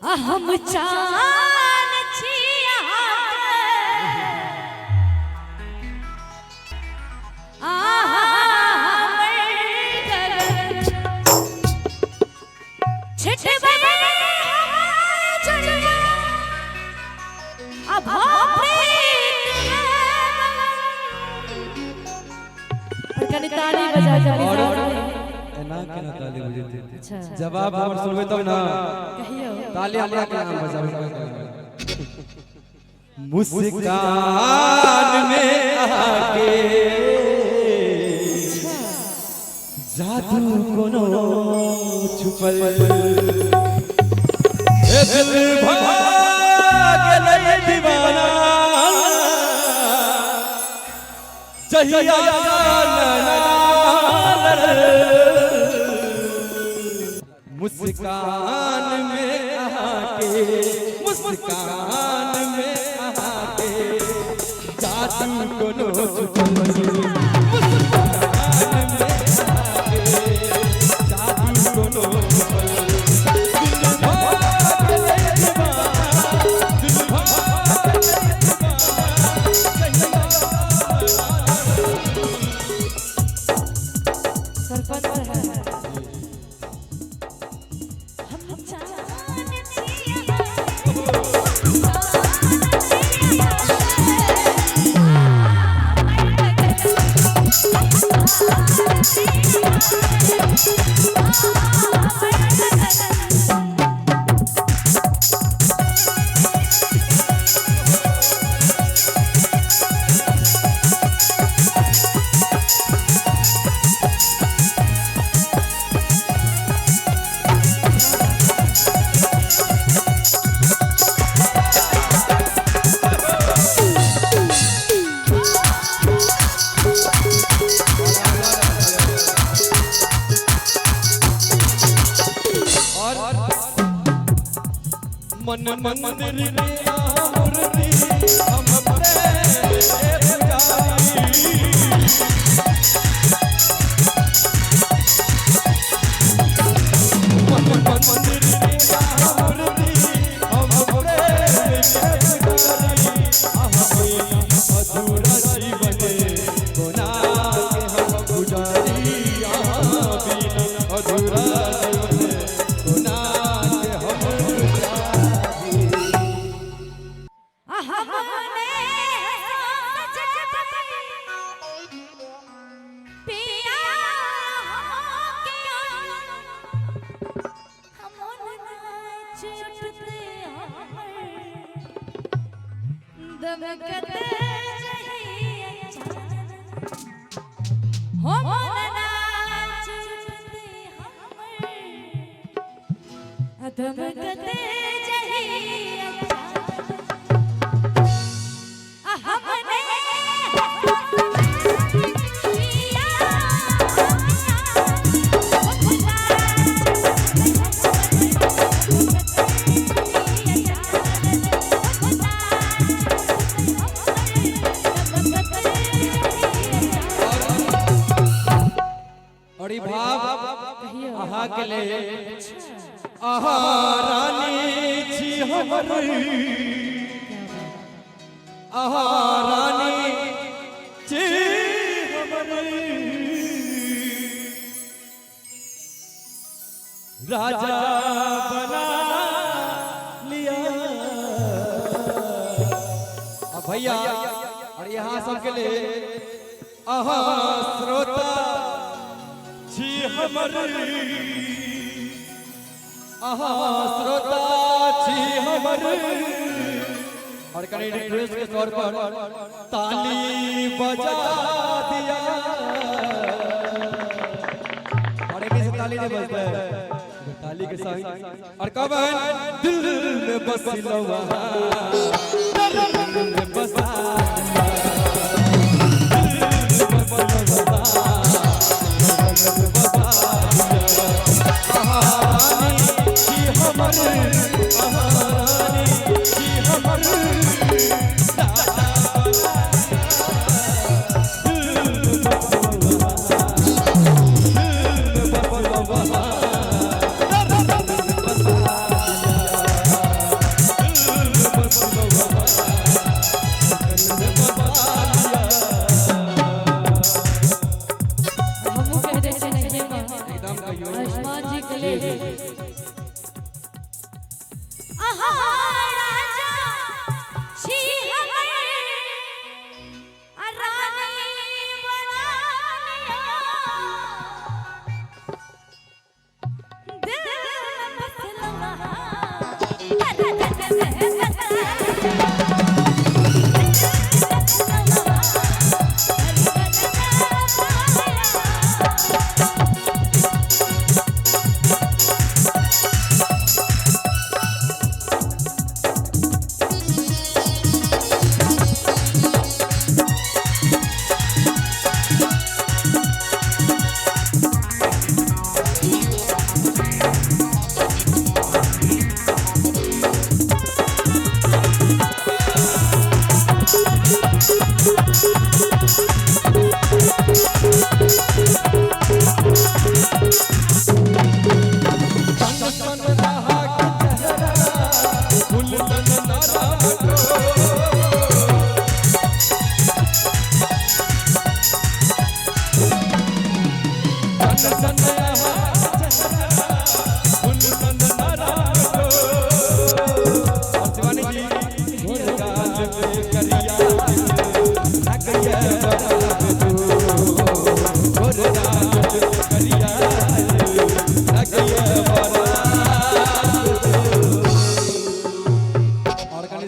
हम चान छिया ताली बजा जवाब हमर सुनबे तब ना ताली हमरा के नाम बजाबे मुस्कान में आके जादू कोनो छुपल ए दिल भाग गए दीवाना जहिया मुस्कान में आके मुस्कान में आके जादू कोनो छुपल मुस्कान में आके जादू कोनो छुपल दिल भाग गए दीवाना दिल भाग गए दीवाना सरपंच है मन मंदिर में मूर्ति हम प्रेम से पुजारी मन मंदिर में मूर्ति हम प्रेम से पुजारी अधूरा जीवन गुना के हम पुजारी अधूरा दमकते जहिया हो मन नाचते हमर दमकते जहिया हमने अहा के ले अहा रानी छी हमर अहा रानी छी हमर राजा बना लिया अब भैया और यहाँ सबके लिए अहा श्रोता छी हमर आहा श्रोता छी हमर और कहीं रिक्वेस्ट के तौर पर ताली बजा दिया और एक से ताली नहीं बजता है ताली के साथ और कब दिल में बस लवा दिल में बसा आहा राजा छी हमर रानी बना लिया दिल में बसला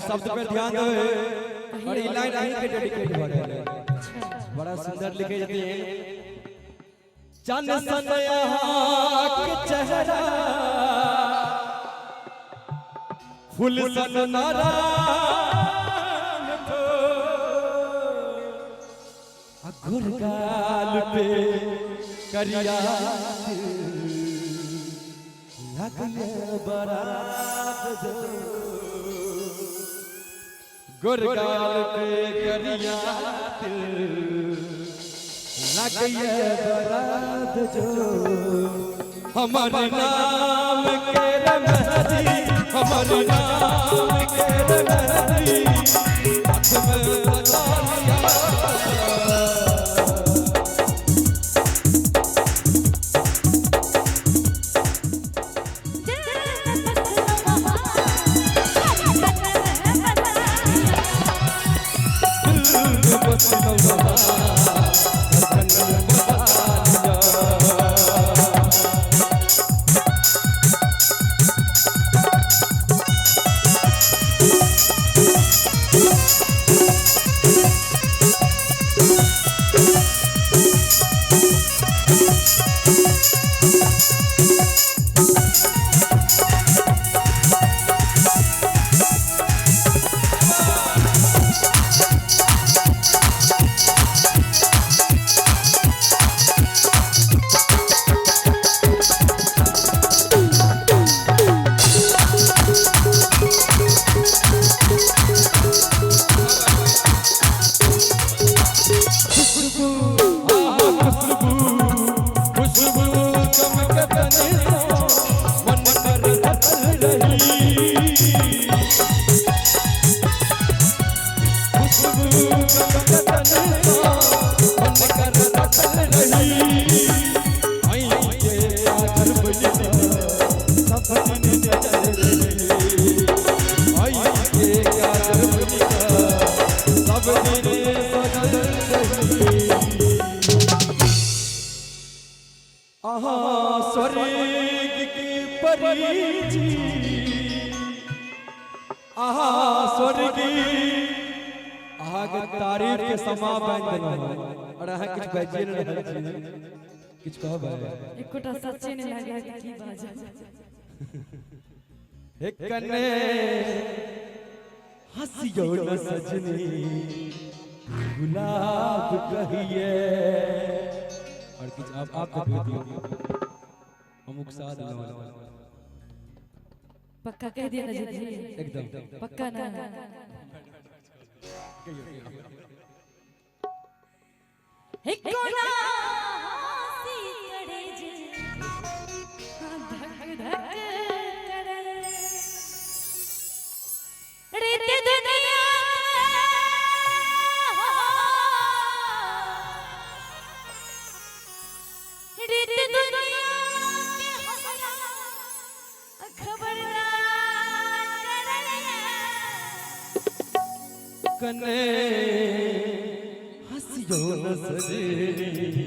शब्द पे ध्यान दो और ये लाइन आगे के डेडिकेट हो गया बड़ा सुंदर लिखे जाते हैं चन सनया के चेहरा फूल सन नारायण तो अघुर गाल पे करिया लगले बरात दो गुरगाल पे करिया लगिए बरात जो हमारे नाम के मेहंदी हमारे नाम के मेहंदी हाथ में लगा लिया स्वर्ग की परी आहा स्वर्गी आहा के तारीफ के समा बन देना और आहा कुछ बजे न रहल छी कुछ कहब एकोटा सच्चे नहीं लागे की बाजा एक कने हंसियो न सजनी गुलाब कहिए और कुछ आप कह दियो अमुक साथ पक्का कह दिया ना जी एकदम पक्का ना एक कोना सी करे जे धक धक करे रीत दुनिया रीत दुनिया के हमरा खबर ना कने हंसियो न सजनी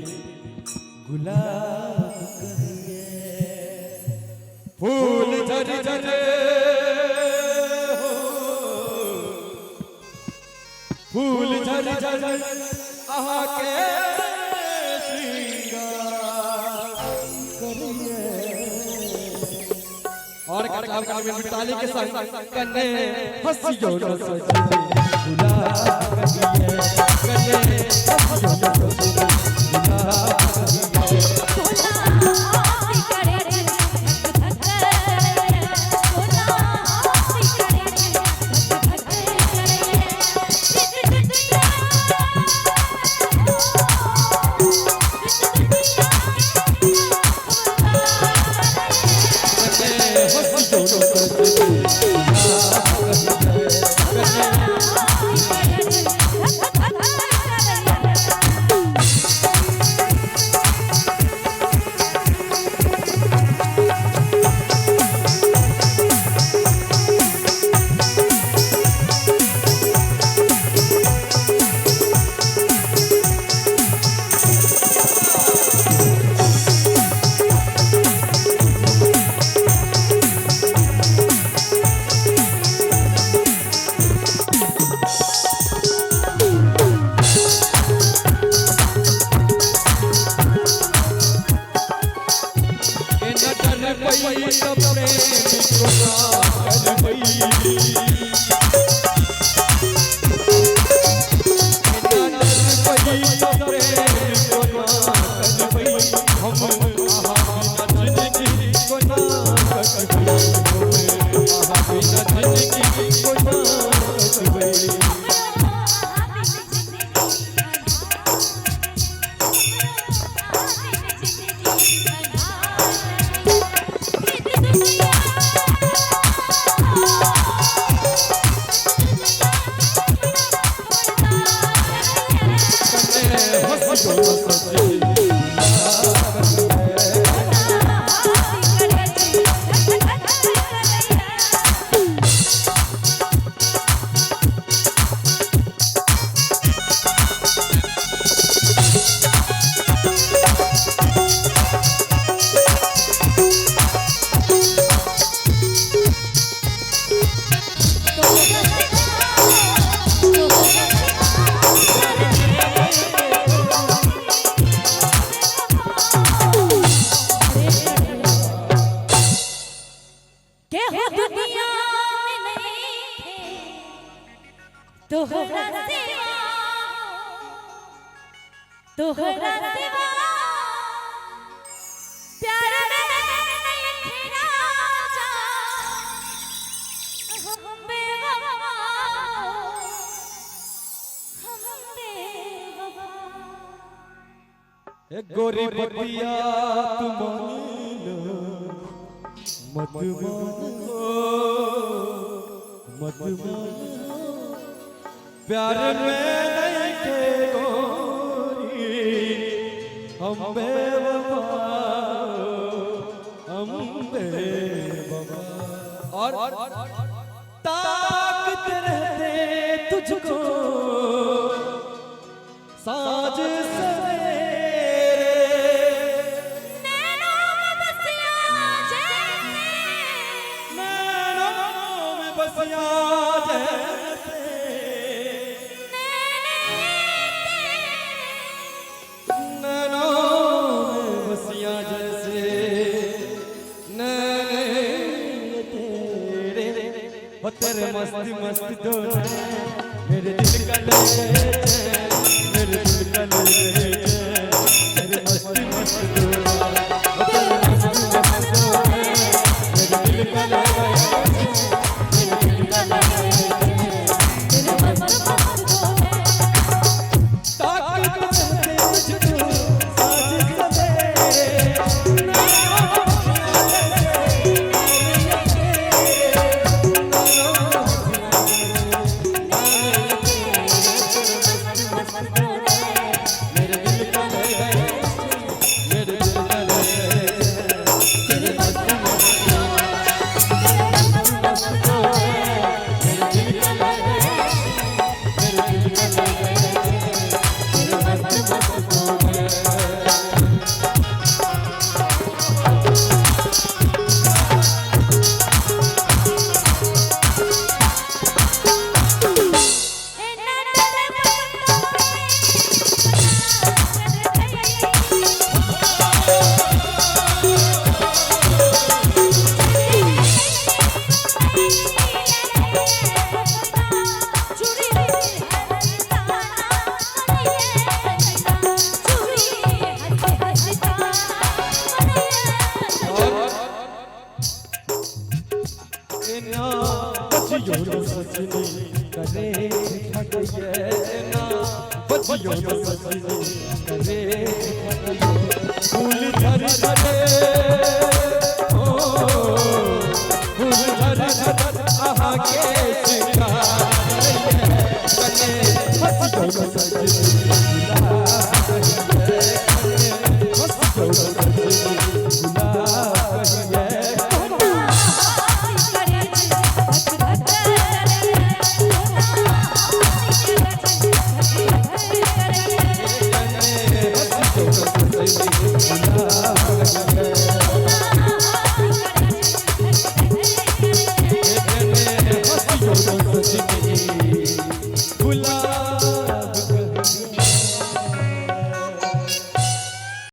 गुलाब कहिए फूल झर झर फूल झर झर आहा के श्रृंगार करिए और कलाकार में ताली के संग कने हंसियो न सजनी गुलाब कहिए कने हंसियो न सजनी गुलाब कहिए तोहरा सिवा प्यार नहीं तेरा जा हम बेवफा एक गोरी बतिया तुम मत मानो मत मानो प्यार में नहीं थे गोरी हम बेवफा और ताकत रहते तुझको साज तेरे मस्ती मस्ती दो मेरे दिल का ले मेरे दिल का ले तेरे मस्ती मस्ती दो तेरे मस्ती मस्ती दो मेरे दिल का ले मेरे दिल का ले तेरे मस्ती मस्ती दो ताकत रहते तुझको साज सवेरे बजियो न सजनी करे ठगैया ना बजियो न सजनी करे ठगैया फूल झर झरे ओ